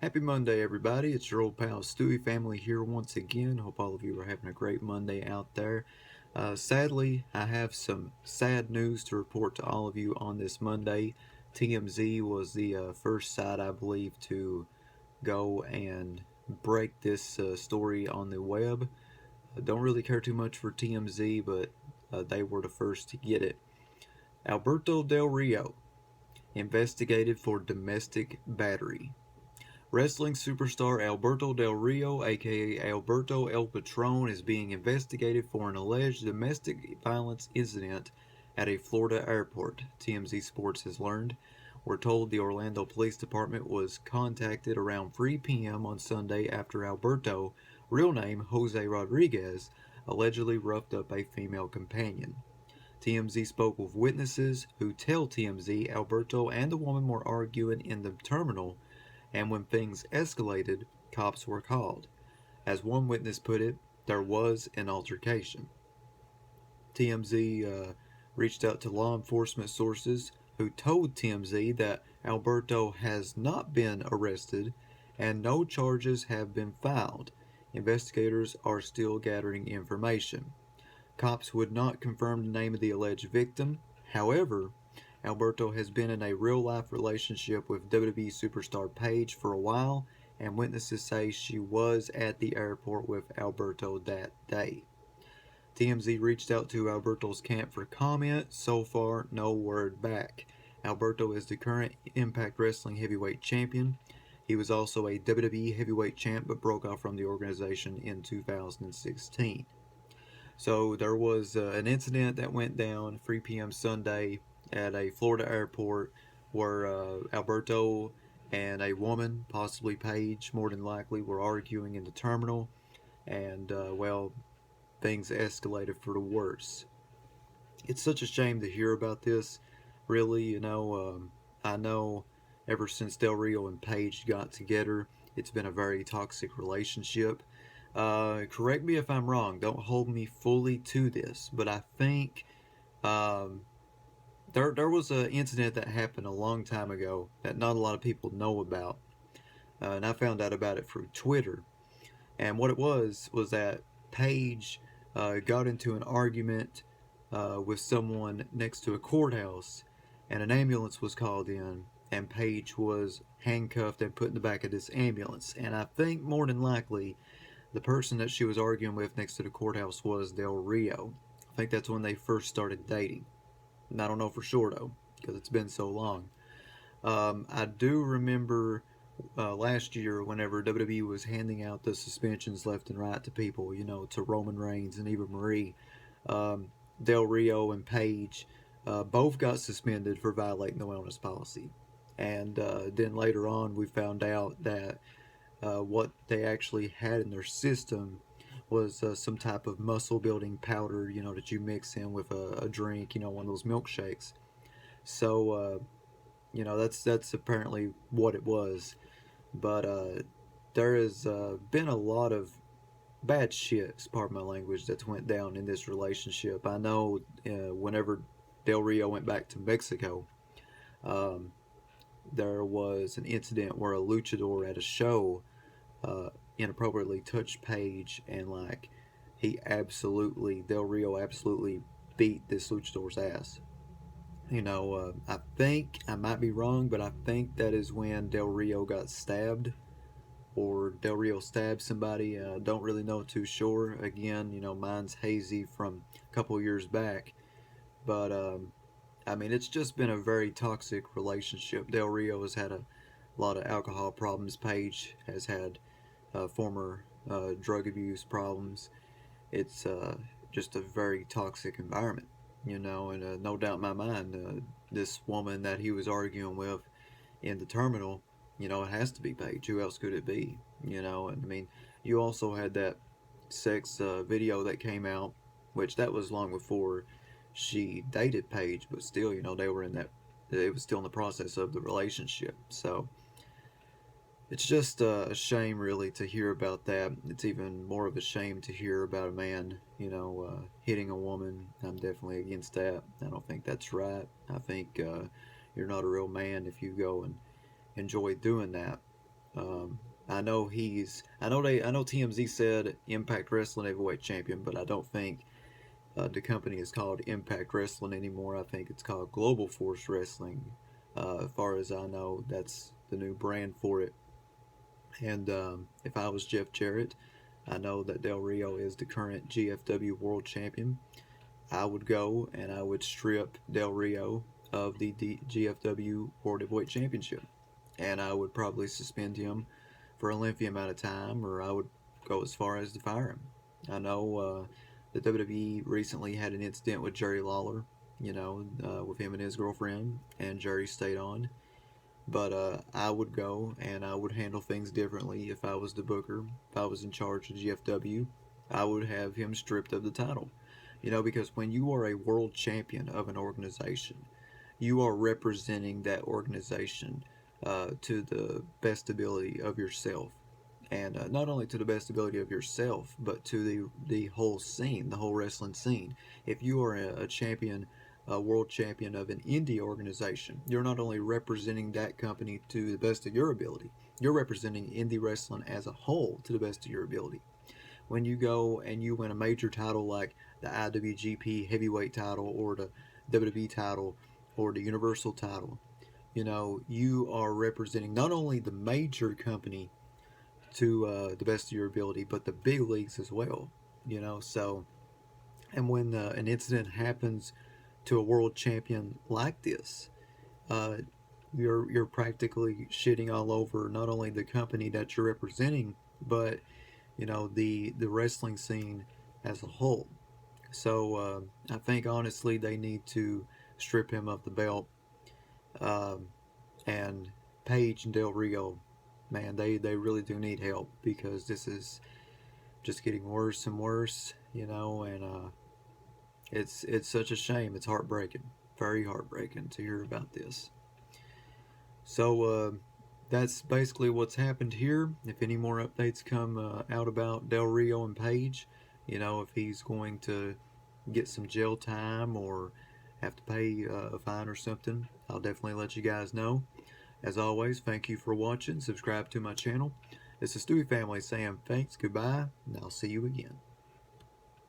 Happy Monday, everybody. It's your old pal Stewie family here once again. Hope all of you are having a great Monday out there. Sadly, I have some sad news to report to all of you on this Monday. TMZ was the first site, I believe, to go and break this story on the web. I don't really care too much for TMZ, but they were the first to get it. Alberto Del Rio investigated for domestic battery. Wrestling superstar Alberto Del Rio, aka Alberto El Patron, is being investigated for an alleged domestic violence incident at a Florida airport, TMZ Sports has learned. We're told the Orlando Police Department was contacted around 3 p.m. on Sunday after Alberto, real name Jose Rodriguez, allegedly roughed up a female companion. TMZ spoke with witnesses who tell TMZ Alberto and the woman were arguing in the terminal, and when things escalated, cops were called. As one witness put it, there was an altercation. TMZ reached out to law enforcement sources who told TMZ that Alberto has not been arrested and no charges have been filed. Investigators are still gathering information. Cops would not confirm the name of the alleged victim. However, Alberto has been in a real life relationship with WWE superstar Paige for a while, and witnesses say she was at the airport with Alberto that day. TMZ reached out to Alberto's camp for comment. So far, no word back. Alberto is the current Impact Wrestling Heavyweight Champion. He was also a WWE Heavyweight Champ but broke off from the organization in 2016. So there was an incident that went down 3 p.m. Sunday at a Florida airport where Alberto and a woman, possibly Paige, more than likely, were arguing in the terminal, and things escalated for the worse. It's such a shame to hear about this. Really, I know ever since Del Rio and Paige got together, it's been a very toxic relationship. Correct me if I'm wrong. Don't hold me fully to this, but I think um, there was an incident that happened a long time ago that not a lot of people know about, and I found out about it through Twitter. And what it was that Paige got into an argument with someone next to a courthouse, and an ambulance was called in, and Paige was handcuffed and put in the back of this ambulance. And I think more than likely, the person that she was arguing with next to the courthouse was Del Rio. I think that's when they first started dating. And I don't know for sure though, because it's been so long. I do remember last year whenever WWE was handing out the suspensions left and right to people, to Roman Reigns and Eva Marie. Um, Del Rio and Paige both got suspended for violating the wellness policy. And then later on, we found out that what they actually had in their system was some type of muscle building powder, that you mix in with a drink, one of those milkshakes. So, that's apparently what it was. But there has been a lot of bad shit, pardon my language, that's went down in this relationship. I know whenever Del Rio went back to Mexico, um, there was an incident where a luchador at a show inappropriately touched Paige, and like Del Rio absolutely beat this luchador's ass. I think I might be wrong, but I think that is when Del Rio got stabbed, or Del Rio stabbed somebody. Don't really know too sure. Again, mine's hazy from a couple years back, but I mean, it's just been a very toxic relationship. Del Rio has had a lot of alcohol problems. Paige has had former drug abuse problems. It's just a very toxic environment, and no doubt in my mind, this woman that he was arguing with in the terminal, it has to be Paige. Who else could it be? And I mean, you also had that sex video that came out, which that was long before she dated Paige, but still, they were in that. It was still in the process of the relationship. So it's just a shame, really, to hear about that. It's even more of a shame to hear about a man, hitting a woman. I'm definitely against that. I don't think that's right. I think you're not a real man if you go and enjoy doing that. I know TMZ said Impact Wrestling Heavyweight Champion, but I don't think the company is called Impact Wrestling anymore. I think it's called Global Force Wrestling. As far as I know, that's the new brand for it. And if I was Jeff Jarrett, I know that Del Rio is the current GFW World Champion. I would go and I would strip Del Rio of the GFW World Heavyweight Championship, and I would probably suspend him for a lengthy amount of time, or I would go as far as to fire him. I know the WWE recently had an incident with Jerry Lawler, with him and his girlfriend, and Jerry stayed on. But I would go and I would handle things differently if I was the booker. If I was in charge of GFW, I would have him stripped of the title. Because when you are a world champion of an organization, you are representing that organization to the best ability of yourself. And not only to the best ability of yourself, but to the whole scene, the whole wrestling scene. If you are a champion, a world champion of an indie organization, you're not only representing that company to the best of your ability, you're representing indie wrestling as a whole to the best of your ability. When you go and you win a major title like the IWGP Heavyweight title or the WWE title or the Universal title, you are representing not only the major company to the best of your ability, but the big leagues as well. So and when an incident happens to a world champion like this, uh, you're practically shitting all over not only the company that you're representing, but the wrestling scene as a whole. So I think honestly they need to strip him of the belt. Um, and Paige and Del Rio, man, they really do need help because this is just getting worse and worse, and it's such a shame. It's heartbreaking, very heartbreaking to hear about this. So that's basically what's happened here. If any more updates come out about Del Rio and Paige, if he's going to get some jail time or have to pay a fine or something, I'll definitely let you guys know. As always, thank you for watching. Subscribe to my channel. This is Stewie Family saying thanks, goodbye, and I'll see you again.